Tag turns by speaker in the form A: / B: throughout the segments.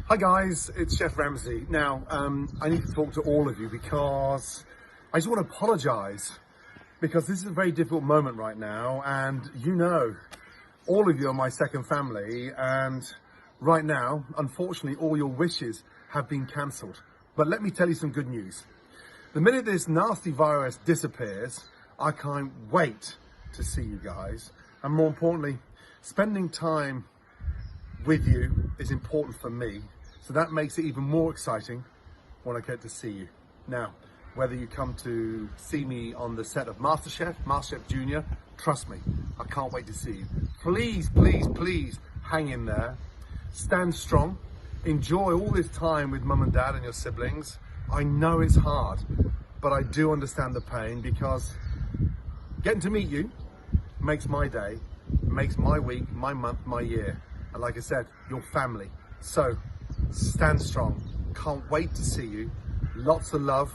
A: Hi guys, it's Chef Ramsay. Now, I need to talk to all of you because I just want to apologize because this is a very difficult moment right now, and you know, all of you are my second family, and right now, unfortunately, all your wishes have been cancelled. But let me tell you some good news. The minute this nasty virus disappears, I can't wait to see you guys, and more importantly, spending time with you is important for me. So that makes it even more exciting when I get to see you. Now, whether you come to see me on the set of MasterChef Junior, trust me, I can't wait to see you. Please, please, please hang in there. Stand strong. Enjoy all this time with mum and dad and your siblings. I know it's hard, but I do understand the pain because getting to meet you makes my day, makes my week, my month, my year. And like I said, your family. So, stand strong. Can't wait to see you. Lots of love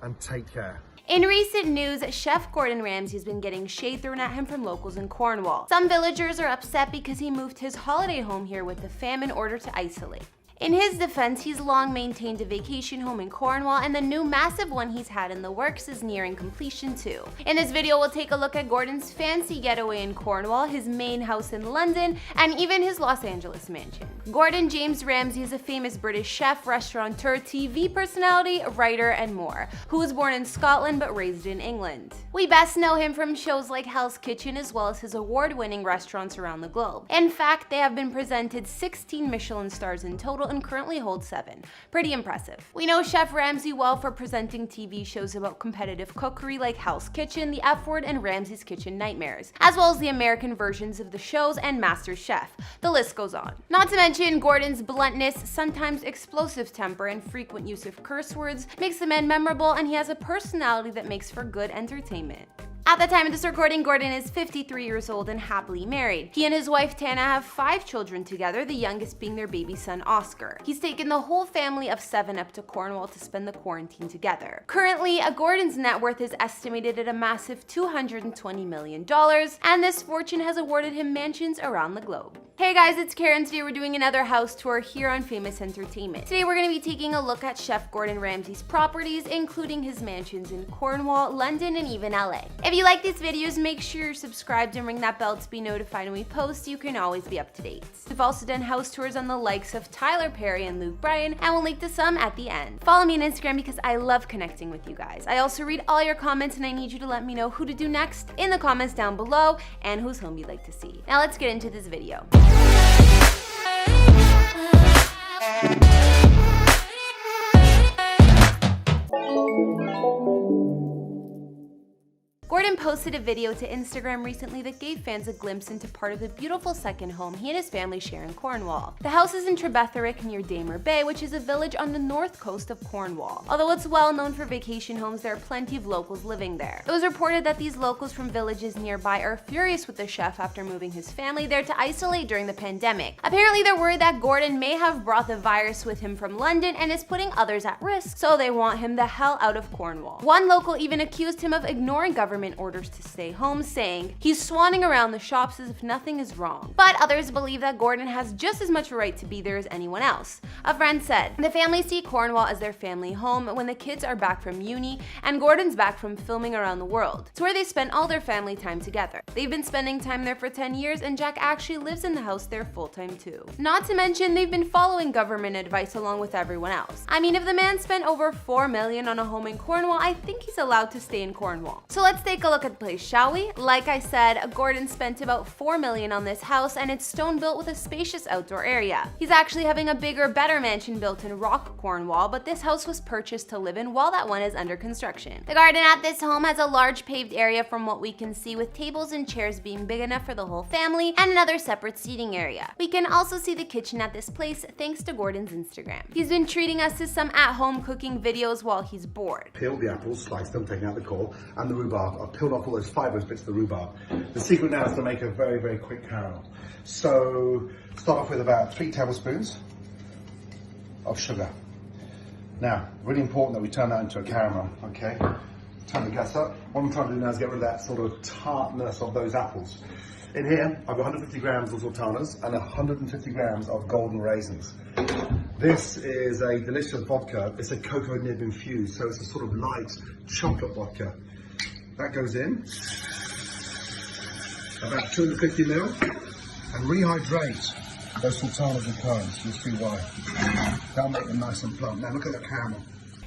A: and take care.
B: In recent news, Chef Gordon Ramsay has been getting shade thrown at him from locals in Cornwall. Some villagers are upset because he moved his holiday home here with the fam in order to isolate. In his defense, he's long maintained a vacation home in Cornwall, and the new massive one he's had in the works is nearing completion too. In this video, we'll take a look at Gordon's fancy getaway in Cornwall, his main house in London, and even his Los Angeles mansion. Gordon James Ramsay is a famous British chef, restaurateur, TV personality, writer, and more, who was born in Scotland but raised in England. We best know him from shows like Hell's Kitchen as well as his award-winning restaurants around the globe. In fact, they have been presented 16 Michelin stars in total and currently hold 7. Pretty impressive. We know Chef Ramsay well for presenting TV shows about competitive cookery like Hell's Kitchen, The F Word, and Ramsay's Kitchen Nightmares, as well as the American versions of the shows and MasterChef. The list goes on. Not to mention, Gordon's bluntness, sometimes explosive temper, and frequent use of curse words makes the man memorable, and he has a personality that makes for good entertainment. At the time of this recording, Gordon is 53 years old and happily married. He and his wife Tana have 5 children together, the youngest being their baby son Oscar. He's taken the whole family of 7 up to Cornwall to spend the quarantine together. Currently, Gordon's net worth is estimated at a massive $220 million, and this fortune has awarded him mansions around the globe. Hey guys, it's Karen. Today we're doing another house tour here on Famous Entertainment. Today we're going to be taking a look at Chef Gordon Ramsay's properties, including his mansions in Cornwall, London, and even LA. If you like these videos, make sure you're subscribed and ring that bell to be notified when we post so you can always be up to date. We've also done house tours on the likes of Tyler Perry and Luke Bryan, and we'll link to some at the end. Follow me on Instagram because I love connecting with you guys. I also read all your comments, and I need you to let me know who to do next in the comments down below and whose home you'd like to see. Now let's get into this video. Gordon posted a video to Instagram recently that gave fans a glimpse into part of the beautiful second home he and his family share in Cornwall. The house is in Trebetherick near Damer Bay, which is a village on the north coast of Cornwall. Although it's well known for vacation homes, there are plenty of locals living there. It was reported that these locals from villages nearby are furious with the chef after moving his family there to isolate during the pandemic. Apparently, they're worried that Gordon may have brought the virus with him from London and is putting others at risk, so they want him the hell out of Cornwall. One local even accused him of ignoring government orders to stay home, saying he's swanning around the shops as if nothing is wrong. But others believe that Gordon has just as much right to be there as anyone else. A friend said, the family see Cornwall as their family home when the kids are back from uni and Gordon's back from filming around the world. It's where they spend all their family time together. They've been spending time there for 10 years and Jack actually lives in the house there full time too. Not to mention, they've been following government advice along with everyone else. I mean, if the man spent over $4 million on a home in Cornwall, I think he's allowed to stay in Cornwall. So let's take a look at the place, shall we? Like I said, Gordon spent about $4 million on this house, and it's stone built with a spacious outdoor area. He's actually having a bigger, better mansion built in Rock, Cornwall, but this house was purchased to live in while that one is under construction. The garden at this home has a large paved area from what we can see, with tables and chairs being big enough for the whole family and another separate seating area. We can also see the kitchen at this place thanks to Gordon's Instagram. He's been treating us to some at-home cooking videos while he's bored.
A: Peeled the apples, sliced them, taking out the core, and the rhubarb. I've peeled off all those fibrous bits of the rhubarb. The secret now is to make a very, very quick caramel. So start off with about 3 tablespoons of sugar. Now, really important that we turn that into a caramel, okay? Turn the gas up. What I'm trying to do now is get rid of that sort of tartness of those apples. In here, I've got 150 grams of sultanas and 150 grams of golden raisins. This is a delicious vodka. It's a cocoa nib infused, so it's a sort of light chocolate vodka. That goes in, about 250 ml, and rehydrate those sultanas and currants. You'll see why. That'll make them nice and plump. Now look at the caramel.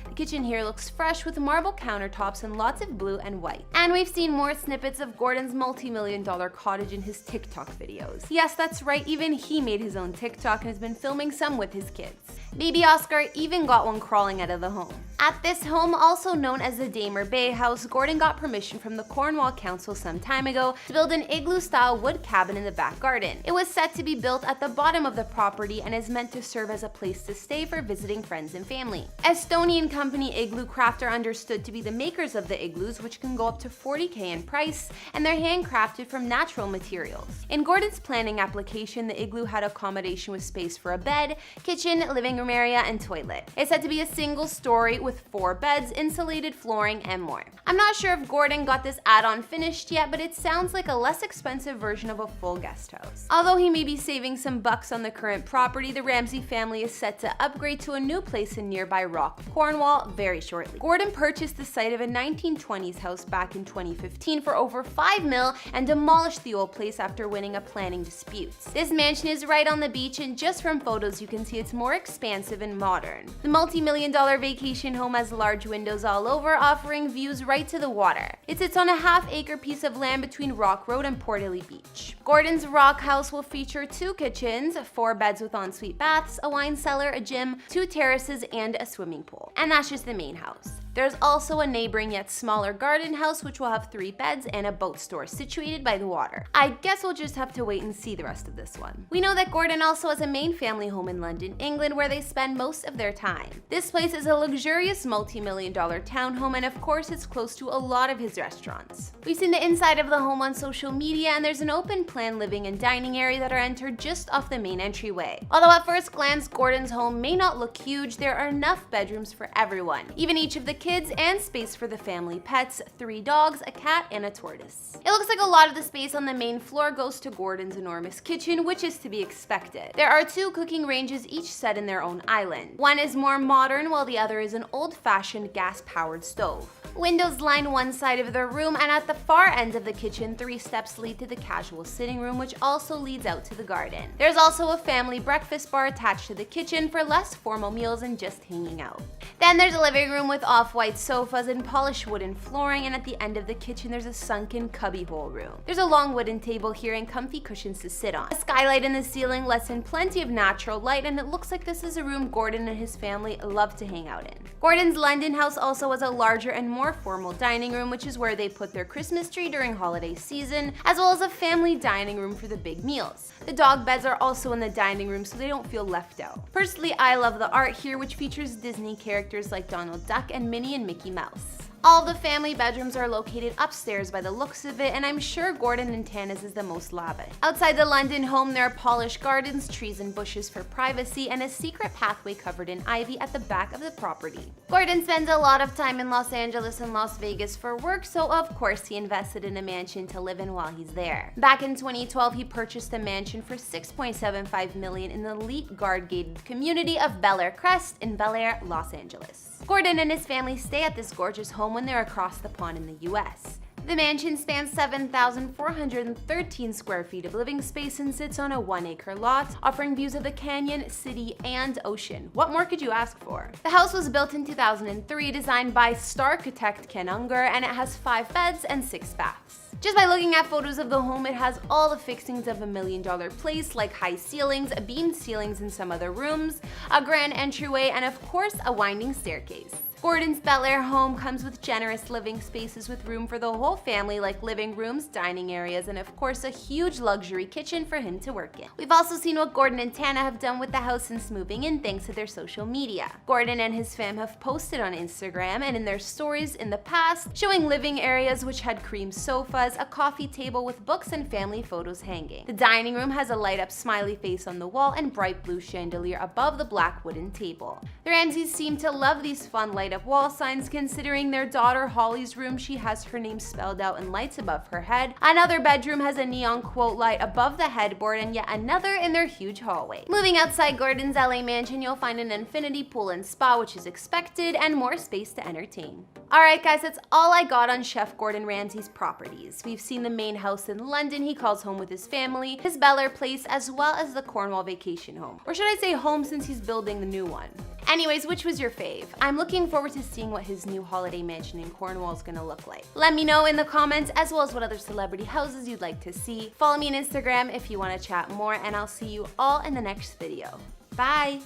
B: The kitchen here looks fresh with marble countertops and lots of blue and white. And we've seen more snippets of Gordon's multi-million-dollar cottage in his TikTok videos. Yes, that's right, even he made his own TikTok and has been filming some with his kids. Baby Oscar even got one crawling out of the home. At this home, also known as the Damer Bay House, Gordon got permission from the Cornwall Council some time ago to build an igloo-style wood cabin in the back garden. It was set to be built at the bottom of the property and is meant to serve as a place to stay for visiting friends and family. Estonian company Igloo Crafter understood to be the makers of the igloos, which can go up to $40,000 in price, and they're handcrafted from natural materials. In Gordon's planning application, the igloo had accommodation with space for a bed, kitchen, living room area, and toilet. It's said to be a single story with 4 beds, insulated flooring, and more. I'm not sure if Gordon got this add-on finished yet, but it sounds like a less expensive version of a full guest house. Although he may be saving some bucks on the current property, the Ramsay family is set to upgrade to a new place in nearby Rock, Cornwall very shortly. Gordon purchased the site of a 1920s house back in 2015 for over $5 million and demolished the old place after winning a planning dispute. This mansion is right on the beach, and just from photos you can see it's more expansive and modern. The multi-million-dollar vacation home has large windows all over, offering views right to the water. It sits on a half-acre piece of land between Rock Road and Porteley Beach. Gordon's Rock house will feature 2 kitchens, 4 beds with ensuite baths, a wine cellar, a gym, 2 terraces, and a swimming pool. And that's just the main house. There's also a neighboring yet smaller garden house which will have 3 beds and a boat store situated by the water. I guess we'll just have to wait and see the rest of this one. We know that Gordon also has a main family home in London, England, where they spend most of their time. This place is a luxurious multi-million-dollar townhome, and of course it's close to a lot of his restaurants. We've seen the inside of the home on social media, and there's an open plan living and dining area that are entered just off the main entryway. Although at first glance Gordon's home may not look huge, there are enough bedrooms for everyone, even each of the kids, and space for the family pets, 3 dogs, a cat, and a tortoise. It looks like a lot of the space on the main floor goes to Gordon's enormous kitchen, which is to be expected. There are 2 cooking ranges, each set in their own island. One is more modern, while the other is an old-fashioned gas-powered stove. Windows line one side of the room, and at the far end of the kitchen, 3 steps lead to the casual sitting room, which also leads out to the garden. There's also a family breakfast bar attached to the kitchen for less formal meals and just hanging out. Then there's a living room with off-white sofas and polished wooden flooring, and at the end of the kitchen there's a sunken cubbyhole room. There's a long wooden table here and comfy cushions to sit on. A skylight in the ceiling lets in plenty of natural light, and it looks like this is a room Gordon and his family love to hang out in. Gordon's London house also has a larger and more formal dining room, which is where they put their Christmas tree during holiday season, as well as a family dining room for the big meals. The dog beds are also in the dining room so they don't feel left out. Personally, I love the art here, which features Disney characters like Donald Duck and Minnie and Mickey Mouse. All the family bedrooms are located upstairs by the looks of it, and I'm sure Gordon and Tana's is the most lavish. Outside the London home, there are polished gardens, trees and bushes for privacy, and a secret pathway covered in ivy at the back of the property. Gordon spends a lot of time in Los Angeles and Las Vegas for work, so of course he invested in a mansion to live in while he's there. Back in 2012, he purchased a mansion for $6.75 million in the elite guard-gated community of Bel Air Crest in Bel Air, Los Angeles. Gordon and his family stay at this gorgeous home when they're across the pond in the US. The mansion spans 7,413 square feet of living space and sits on a 1-acre lot, offering views of the canyon, city, and ocean. What more could you ask for? The house was built in 2003, designed by star-architect Ken Unger, and it has 5 beds and 6 baths. Just by looking at photos of the home, it has all the fixings of a $1 million place, like high ceilings, beamed ceilings in some other rooms, a grand entryway, and of course, a winding staircase. Gordon's Bel Air home comes with generous living spaces with room for the whole family, like living rooms, dining areas, and of course a huge luxury kitchen for him to work in. We've also seen what Gordon and Tana have done with the house since moving in, thanks to their social media. Gordon and his fam have posted on Instagram and in their stories in the past, showing living areas which had cream sofa, sofas, a coffee table with books and family photos hanging. The dining room has a light-up smiley face on the wall and bright blue chandelier above the black wooden table. The Ramsays seem to love these fun light-up wall signs, considering their daughter Holly's room, she has her name spelled out in lights above her head. Another bedroom has a neon quote light above the headboard, and yet another in their huge hallway. Moving outside Gordon's LA mansion, you'll find an infinity pool and spa, which is expected, and more space to entertain. Alright guys, that's all I got on Chef Gordon Ramsay's properties. We've seen the main house in London he calls home with his family, his Bel Air place, as well as the Cornwall vacation home. Or should I say home, since he's building the new one. Anyways, which was your fave? I'm looking forward to seeing what his new holiday mansion in Cornwall is gonna look like. Let me know in the comments, as well as what other celebrity houses you'd like to see. Follow me on Instagram if you want to chat more, and I'll see you all in the next video. Bye!